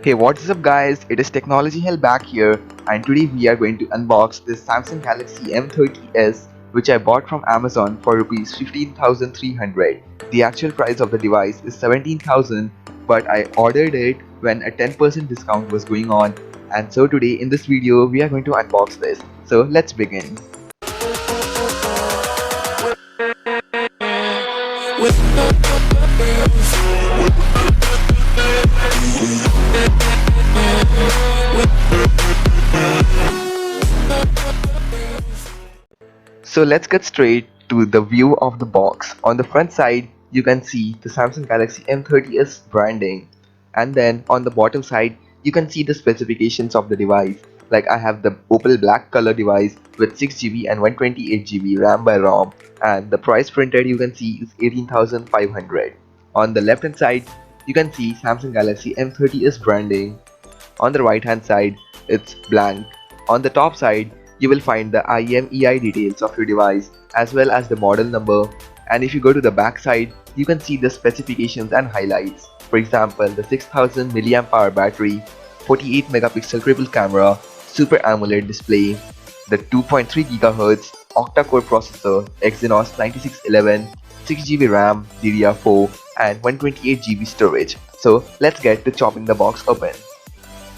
Hey, what's up guys, it is Technology Hell back here, and today we are going to unbox this Samsung Galaxy M30s which I bought from Amazon for rupees 15,300. The actual price of the device is 17,000, but I ordered it when a 10% discount was going on, and so today in this video we are going to unbox this. So let's begin. So let's get straight to the view of the box. On the front side, you can see the Samsung Galaxy M30s branding, and then on the bottom side, you can see the specifications of the device. Like I have the opal black color device with 6GB and 128GB RAM by ROM, and the price printed you can see is 18,500. On the left hand side, you can see Samsung Galaxy M30s branding. On the right hand side, it's blank. On the top side, you will find the IMEI details of your device as well as the model number, and if you go to the back side, you can see the specifications and highlights. For example, the 6000 mAh battery, 48 megapixel triple camera, Super AMOLED display, the 2.3 GHz octa-core processor, Exynos 9611, 6GB RAM, DDR4, and 128GB storage. So let's get to chopping the box open.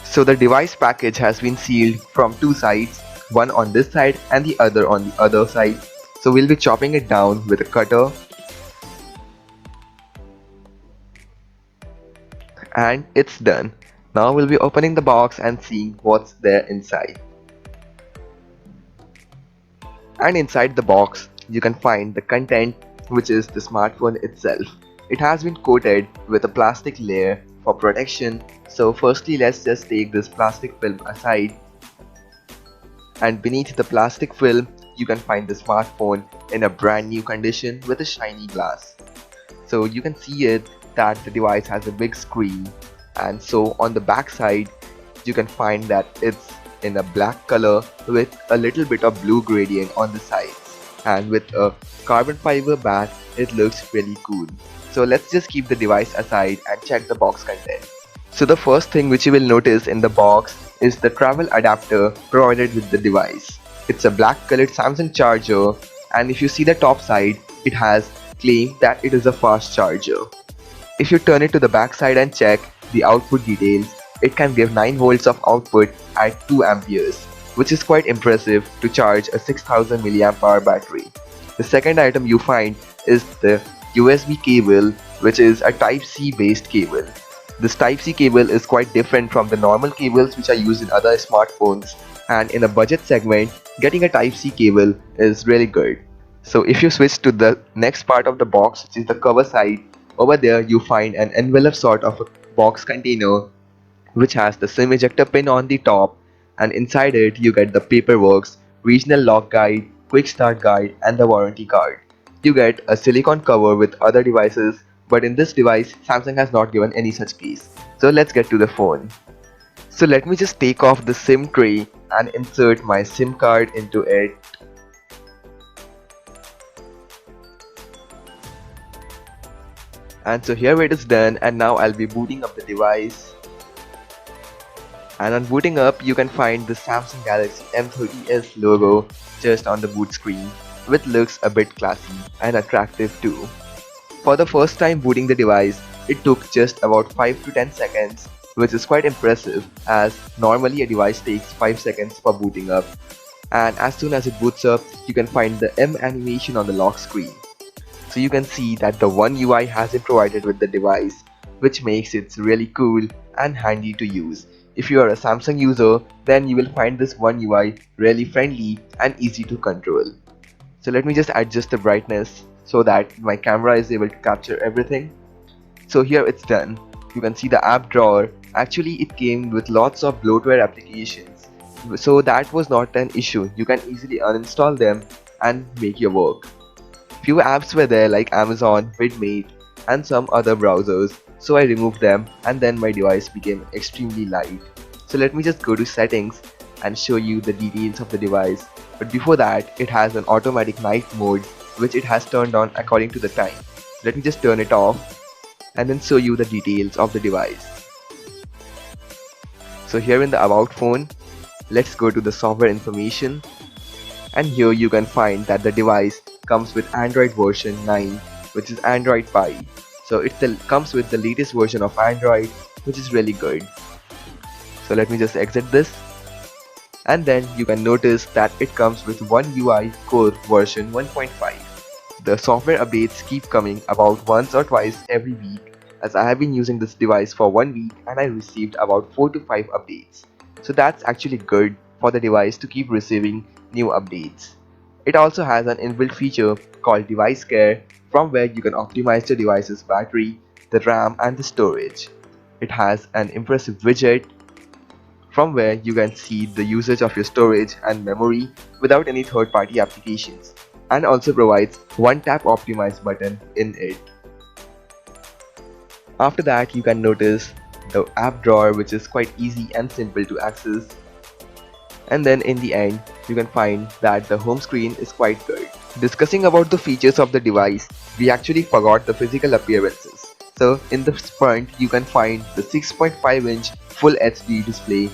So the device package has been sealed from two sides, one on this side and the other on the other side. So we'll be chopping it down with a cutter, and it's done. Now we'll be opening the box and seeing what's there inside. And inside the box, you can find the content, which is the smartphone itself. It has been coated with a plastic layer for protection. So firstly, let's just take this plastic film aside, and beneath the plastic film you can find the smartphone in a brand new condition with a shiny glass. So you can see it that the device has a big screen, and so on the back side you can find that it's in a black color with a little bit of blue gradient on the sides, and with a carbon fiber back it looks really cool. So let's just keep the device aside and check the box content. So the first thing which you will notice in the box is the travel adapter provided with the device. It's a black colored Samsung charger, and if you see the top side, it has claimed that it is a fast charger. If you turn it to the back side and check the output details, it can give 9 volts of output at 2 amperes, which is quite impressive to charge a 6000 mAh battery. The second item you find is the USB cable, which is a Type-C based cable. This Type-C cable is quite different from the normal cables which are used in other smartphones, and in a budget segment, getting a Type-C cable is really good. So if you switch to the next part of the box, which is the cover side, over there you find an envelope sort of a box container which has the SIM ejector pin on the top, and inside it you get the paperwork, regional lock guide, quick start guide, and the warranty card. You get a silicone cover with other devices, but in this device Samsung has not given any such case. So let's get to the phone. So let me just take off the SIM tray and insert my SIM card into it. And so here it is done, and now I'll be booting up the device. And on booting up, you can find the Samsung Galaxy M30s logo just on the boot screen, which looks a bit classy and attractive too. For the first time booting the device, it took just about 5 to 10 seconds, which is quite impressive as normally a device takes 5 seconds for booting up. And as soon as it boots up, you can find the M animation on the lock screen. So you can see that the One UI has been provided with the device, which makes it really cool and handy to use. If you are a Samsung user, then you will find this One UI really friendly and easy to control. So let me just adjust the brightness so that my camera is able to capture everything. So here it's done. You can see the app drawer. Actually it came with lots of bloatware applications, so that was not an issue. You can easily uninstall them and make your work. Few apps were there like Amazon, Vidmate, and some other browsers, so I removed them, and then my device became extremely light. So let me just go to settings and show you the details of the device. But before that, it has an automatic night mode which it has turned on according to the time. Let me just turn it off and then show you the details of the device. So here in the about phone, let's go to the software information, and here you can find that the device comes with Android version 9, which is Android Pie. So comes with the latest version of Android, which is really good. So let me just exit this, and then you can notice that it comes with One UI Core version 1.5. The software updates keep coming about once or twice every week, as I have been using this device for 1 week and I received about 4 to 5 updates. So that's actually good for the device to keep receiving new updates. It also has an inbuilt feature called Device Care, from where you can optimize the device's battery, the RAM and the storage. It has an impressive widget from where you can see the usage of your storage and memory without any third-party applications, and also provides one tap optimize button in it. After that, you can notice the app drawer, which is quite easy and simple to access, and then in the end you can find that the home screen is quite good. Discussing about the features of the device, we actually forgot the physical appearances. So in the front you can find the 6.5-inch Full HD display,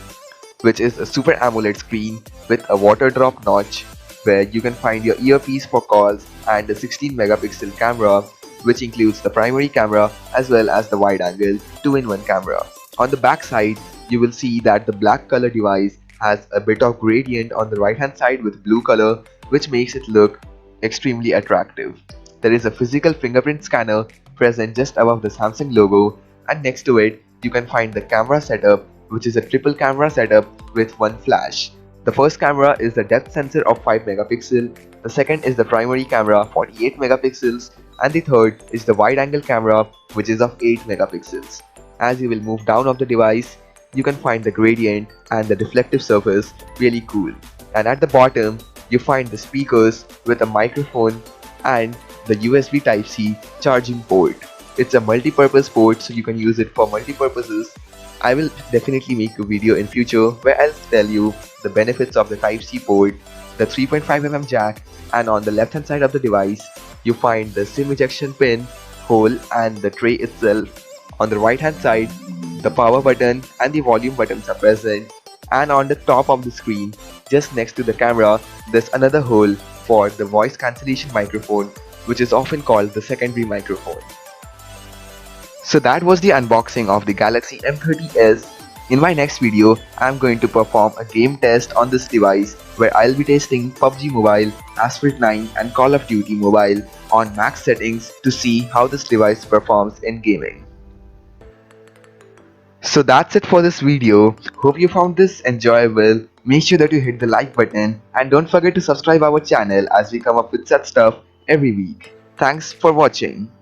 which is a Super AMOLED screen with a water drop notch, where you can find your earpiece for calls, and a 16 megapixel camera, which includes the primary camera as well as the wide angle 2-in-1 camera. On the back side, you will see that the black color device has a bit of gradient on the right hand side with blue color, which makes it look extremely attractive. There is a physical fingerprint scanner present just above the Samsung logo, and next to it you can find the camera setup, which is a triple camera setup with one flash. The first camera is the depth sensor of 5 megapixel, the second is the primary camera 48 megapixels, and the third is the wide angle camera, which is of 8 megapixels. As you will move down of the device, you can find the gradient and the reflective surface really cool. And at the bottom, you find the speakers with a microphone and the USB Type-C charging port. It's a multi-purpose port, so you can use it for multi-purposes. I will definitely make a video in future where I'll tell you the benefits of the Type-C port, the 3.5mm jack, and on the left hand side of the device, you find the SIM ejection pin, hole and the tray itself. On the right hand side, the power button and the volume buttons are present, and on the top of the screen, just next to the camera, there's another hole for the voice cancellation microphone, which is often called the secondary microphone. So that was the unboxing of the Galaxy M30s. In my next video, I'm going to perform a game test on this device where I'll be testing PUBG Mobile, Asphalt 9 and Call of Duty Mobile on max settings to see how this device performs in gaming. So that's it for this video. Hope you found this enjoyable. Make sure that you hit the like button and don't forget to subscribe our channel as we come up with such stuff every week. Thanks for watching.